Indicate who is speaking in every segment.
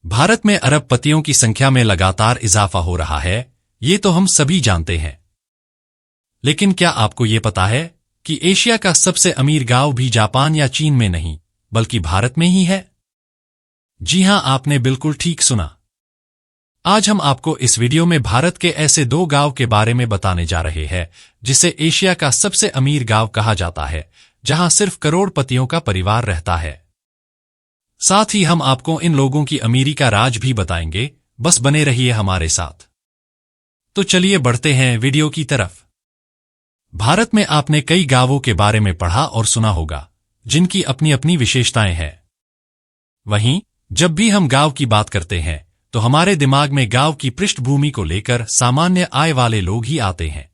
Speaker 1: भारत में अरबपतियों की संख्या में लगातार इजाफा हो रहा है, ये तो हम सभी जानते हैं। लेकिन क्या आपको ये पता है कि एशिया का सबसे अमीर गांव भी जापान या चीन में नहीं, बल्कि भारत में ही है? जी हां, आपने बिल्कुल ठीक सुना। आज हम आपको इस वीडियो में भारत के ऐसे दो गांव के बारे में बताने जा रहे हैं जिसे एशिया का सबसे अमीर गांव कहा जाता है, जहां सिर्फ करोड़पतियों का परिवार रहता है। साथ ही हम आपको इन लोगों की अमीरी का राज भी बताएंगे, बस बने रहिए हमारे साथ। तो चलिए बढ़ते हैं वीडियो की तरफ। भारत में आपने कई गांवों के बारे में पढ़ा और सुना होगा, जिनकी अपनी अपनी विशेषताएं हैं। वहीं जब भी हम गांव की बात करते हैं तो हमारे दिमाग में गांव की पृष्ठभूमि को लेकर सामान्य आय वाले लोग ही आते हैं।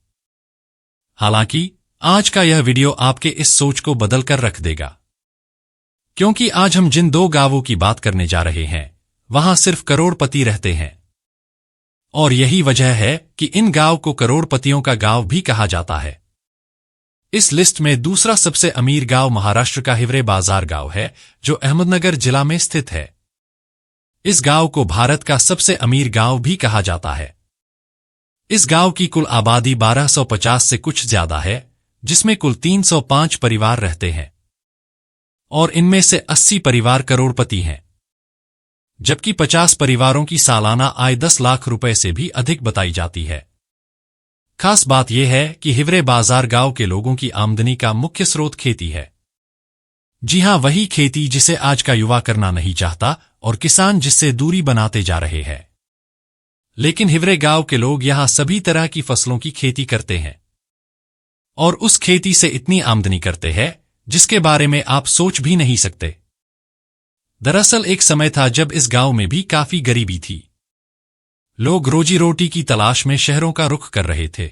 Speaker 1: हालांकि आज का यह वीडियो आपके इस सोच को बदलकर रख देगा, क्योंकि आज हम जिन दो गांवों की बात करने जा रहे हैं वहां सिर्फ करोड़पति रहते हैं। और यही वजह है कि इन गांव को करोड़पतियों का गांव भी कहा जाता है। इस लिस्ट में दूसरा सबसे अमीर गांव महाराष्ट्र का हिवरे बाजार गांव है, जो अहमदनगर जिला में स्थित है। इस गांव को भारत का सबसे अमीर गांव भी कहा जाता है। इस गांव की कुल आबादी 1250 से कुछ ज्यादा है, जिसमें कुल 305 परिवार रहते हैं और इनमें से 80 परिवार करोड़पति हैं, जबकि 50 परिवारों की सालाना आय 10 लाख रुपए से भी अधिक बताई जाती है। खास बात यह है कि हिवरे बाजार गांव के लोगों की आमदनी का मुख्य स्रोत खेती है। जी हां, वही खेती जिसे आज का युवा करना नहीं चाहता और किसान जिससे दूरी बनाते जा रहे हैं। लेकिन हिवरे गांव के लोग यहां सभी तरह की फसलों की खेती करते हैं और उस खेती से इतनी आमदनी करते हैं जिसके बारे में आप सोच भी नहीं सकते। दरअसल एक समय था जब इस गांव में भी काफी गरीबी थी। लोग रोजी रोटी की तलाश में शहरों का रुख कर रहे थे।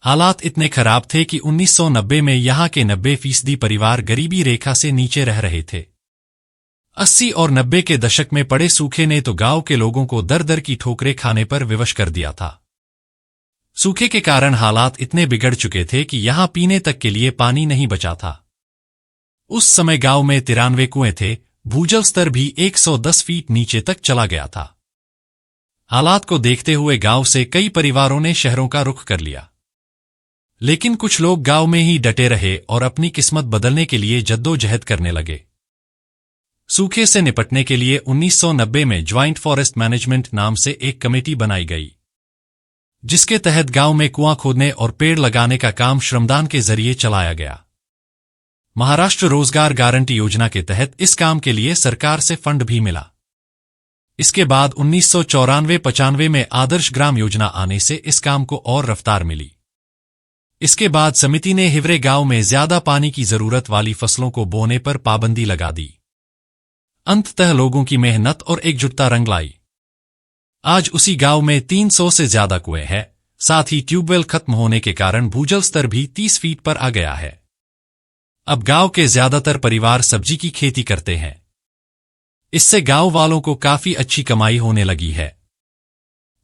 Speaker 1: हालात इतने खराब थे कि 1990 में यहां के 90% परिवार गरीबी रेखा से नीचे रह रहे थे। 80 और 90 के दशक में पड़े सूखे ने तो गांव के लोगों को दर दर की ठोकरें खाने पर विवश कर दिया था। सूखे के कारण हालात इतने बिगड़ चुके थे कि यहां पीने तक के लिए पानी नहीं बचा था। उस समय गांव में 93 कुएं थे, भूजल स्तर भी 110 फीट नीचे तक चला गया था। हालात को देखते हुए गांव से कई परिवारों ने शहरों का रुख कर लिया, लेकिन कुछ लोग गांव में ही डटे रहे और अपनी किस्मत बदलने के लिए जद्दोजहद करने लगे। सूखे से निपटने के लिए 1990 में ज्वाइंट फॉरेस्ट मैनेजमेंट नाम से एक कमेटी बनाई गई, जिसके तहत गांव में कुआं खोदने और पेड़ लगाने का काम श्रमदान के जरिए चलाया गया। महाराष्ट्र रोजगार गारंटी योजना के तहत इस काम के लिए सरकार से फंड भी मिला। इसके बाद 1994-95 में आदर्श ग्राम योजना आने से इस काम को और रफ्तार मिली। इसके बाद समिति ने हिवरे गांव में ज्यादा पानी की जरूरत वाली फसलों को बोने पर पाबंदी लगा दी। अंततः लोगों की मेहनत और एकजुटता रंग लाई। आज उसी गांव में 300 से ज्यादा कुएं हैं, साथ ही ट्यूबवेल खत्म होने के कारण भूजल स्तर भी 30 फीट पर आ गया है। अब गांव के ज्यादातर परिवार सब्जी की खेती करते हैं। इससे गांव वालों को काफी अच्छी कमाई होने लगी है।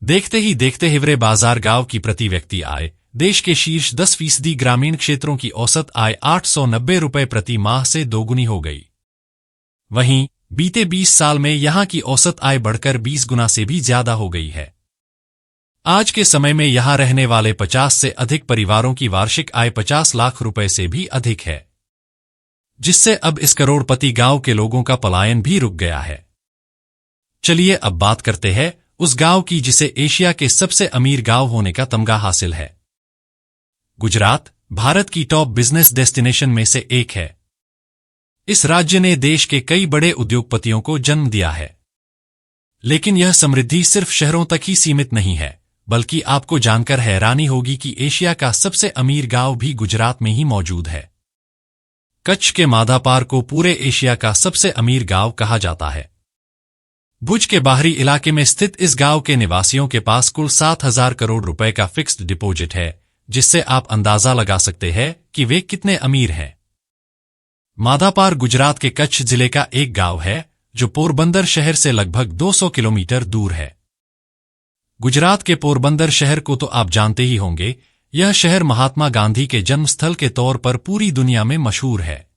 Speaker 1: देखते ही देखते हिवरे बाजार गांव की प्रति व्यक्ति आय देश के शीर्ष 10%, ग्रामीण क्षेत्रों की औसत आय 890 रुपए प्रति माह से दोगुनी हो गई। वहीं बीते 20 साल में यहां की औसत आय बढ़कर 20 गुना से भी ज्यादा हो गई है। आज के समय में यहां रहने वाले 50 से अधिक परिवारों की वार्षिक आय 50 लाख रुपए से भी अधिक है, जिससे अब इस करोड़पति गांव के लोगों का पलायन भी रुक गया है। चलिए अब बात करते हैं उस गांव की जिसे एशिया के सबसे अमीर गांव होने का तमगा हासिल है। गुजरात भारत की टॉप बिजनेस डेस्टिनेशन में से एक है। इस राज्य ने देश के कई बड़े उद्योगपतियों को जन्म दिया है। लेकिन यह समृद्धि सिर्फ शहरों तक ही सीमित नहीं है, बल्कि आपको जानकर हैरानी होगी कि एशिया का सबसे अमीर गांव भी गुजरात में ही मौजूद है। कच्छ के माधापार को पूरे एशिया का सबसे अमीर गांव कहा जाता है। भुज के बाहरी इलाके में स्थित इस गांव के निवासियों के पास कुल 7,000 करोड़ रुपए का फिक्स्ड डिपॉजिट है, जिससे आप अंदाजा लगा सकते हैं कि वे कितने अमीर हैं। माधापार गुजरात के कच्छ जिले का एक गांव है, जो पोरबंदर शहर से लगभग 200 किलोमीटर दूर है। गुजरात के पोरबंदर शहर को तो आप जानते ही होंगे। यह शहर महात्मा गांधी के जन्मस्थल के तौर पर पूरी दुनिया में मशहूर है।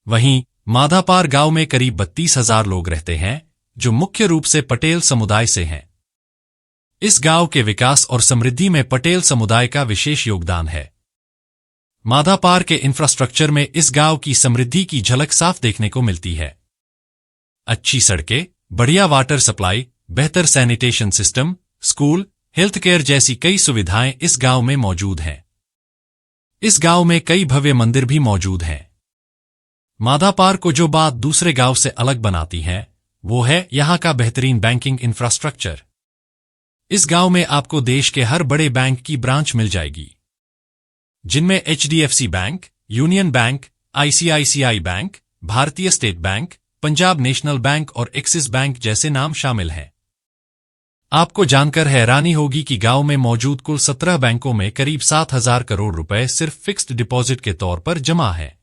Speaker 1: वहीं माधापार गांव में करीब 32,000 लोग रहते हैं, जो मुख्य रूप से पटेल समुदाय से हैं। इस गांव के विकास और समृद्धि में पटेल समुदाय का विशेष योगदान है। माधापार के इंफ्रास्ट्रक्चर में इस गांव की समृद्धि की झलक साफ देखने को मिलती है। अच्छी सड़कें, बढ़िया वाटर सप्लाई, बेहतर sanitation system, school, health care जैसी कई सुविधाएं इस गांव में मौजूद हैं। इस गांव में कई भव्य मंदिर भी मौजूद हैं। माधापार को जो बात दूसरे गांव से अलग बनाती है वो है यहां का बेहतरीन बैंकिंग इंफ्रास्ट्रक्चर। इस गांव में आपको देश के हर बड़े बैंक की ब्रांच मिल जाएगी, जिनमें HDFC Bank, Union Bank, ICICI Bank, Bharatiya State Bank, Punjab National Bank और एक्सिस बैंक जैसे नाम शामिल हैं। आपको जानकर हैरानी होगी कि गांव में मौजूद कुल 17 बैंकों में करीब 7,000 करोड़ रुपए सिर्फ फिक्स्ड डिपॉजिट के तौर पर जमा है।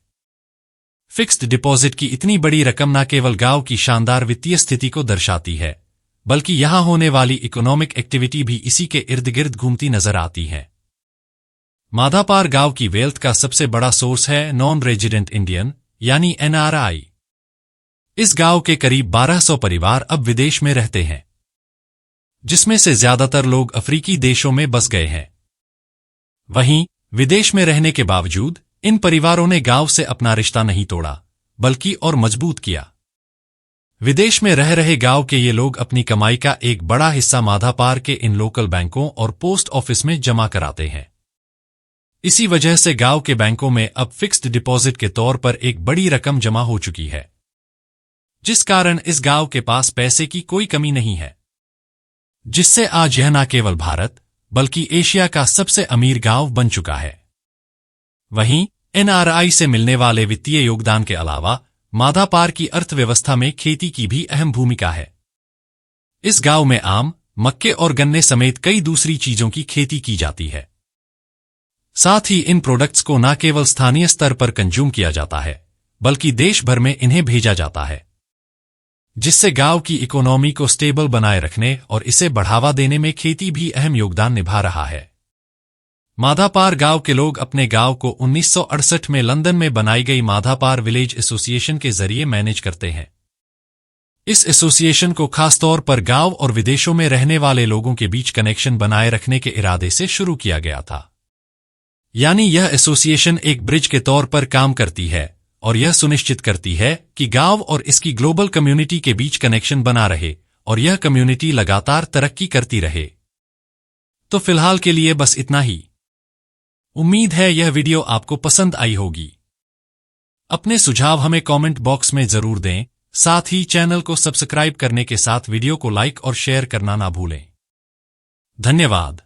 Speaker 1: फिक्स्ड डिपॉजिट की इतनी बड़ी रकम न केवल गांव की शानदार वित्तीय स्थिति को दर्शाती है, बल्कि यहां होने वाली इकोनॉमिक एक्टिविटी भी इसी के इर्द गिर्द घूमती नजर आती है। माधापार गांव की वेल्थ का सबसे बड़ा सोर्स है नॉन रेजिडेंट इंडियन यानी NRI। इस गांव के करीब 1200 परिवार अब विदेश में रहते हैं, जिसमें से ज्यादातर लोग अफ्रीकी देशों में बस गए हैं। वहीं विदेश में रहने के बावजूद इन परिवारों ने गांव से अपना रिश्ता नहीं तोड़ा, बल्कि और मजबूत किया। विदेश में रह रहे गांव के ये लोग अपनी कमाई का एक बड़ा हिस्सा माधापार के इन लोकल बैंकों और पोस्ट ऑफिस में जमा कराते हैं। इसी वजह से गांव के बैंकों में अब फिक्स्ड डिपॉजिट के तौर पर एक बड़ी रकम जमा हो चुकी है, जिस कारण इस गांव के पास पैसे की कोई कमी नहीं है, जिससे आज यह न केवल भारत बल्कि एशिया का सबसे अमीर गांव बन चुका है। वहीं NRI से मिलने वाले वित्तीय योगदान के अलावा माधापार की अर्थव्यवस्था में खेती की भी अहम भूमिका है। इस गांव में आम, मक्के और गन्ने समेत कई दूसरी चीजों की खेती की जाती है। साथ ही इन प्रोडक्ट्स को न केवल स्थानीय स्तर पर कंज्यूम किया जाता है, बल्कि देश भर में इन्हें भेजा जाता है, जिससे गांव की इकोनॉमी को स्टेबल बनाए रखने और इसे बढ़ावा देने में खेती भी अहम योगदान निभा रहा है। माधापार गांव के लोग अपने गांव को 1968 में लंदन में बनाई गई माधापार विलेज एसोसिएशन के जरिए मैनेज करते हैं। इस एसोसिएशन को खासतौर पर गांव और विदेशों में रहने वाले लोगों के बीच कनेक्शन बनाए रखने के इरादे से शुरू किया गया था। यानी यह एसोसिएशन एक ब्रिज के तौर पर काम करती है और यह सुनिश्चित करती है कि गांव और इसकी ग्लोबल कम्युनिटी के बीच कनेक्शन बना रहे और यह कम्युनिटी लगातार तरक्की करती रहे। तो फिलहाल के लिए बस इतना ही। उम्मीद है यह वीडियो आपको पसंद आई होगी। अपने सुझाव हमें कमेंट बॉक्स में जरूर दें। साथ ही चैनल को सब्सक्राइब करने के साथ वीडियो को लाइक और शेयर करना ना भूलें। धन्यवाद।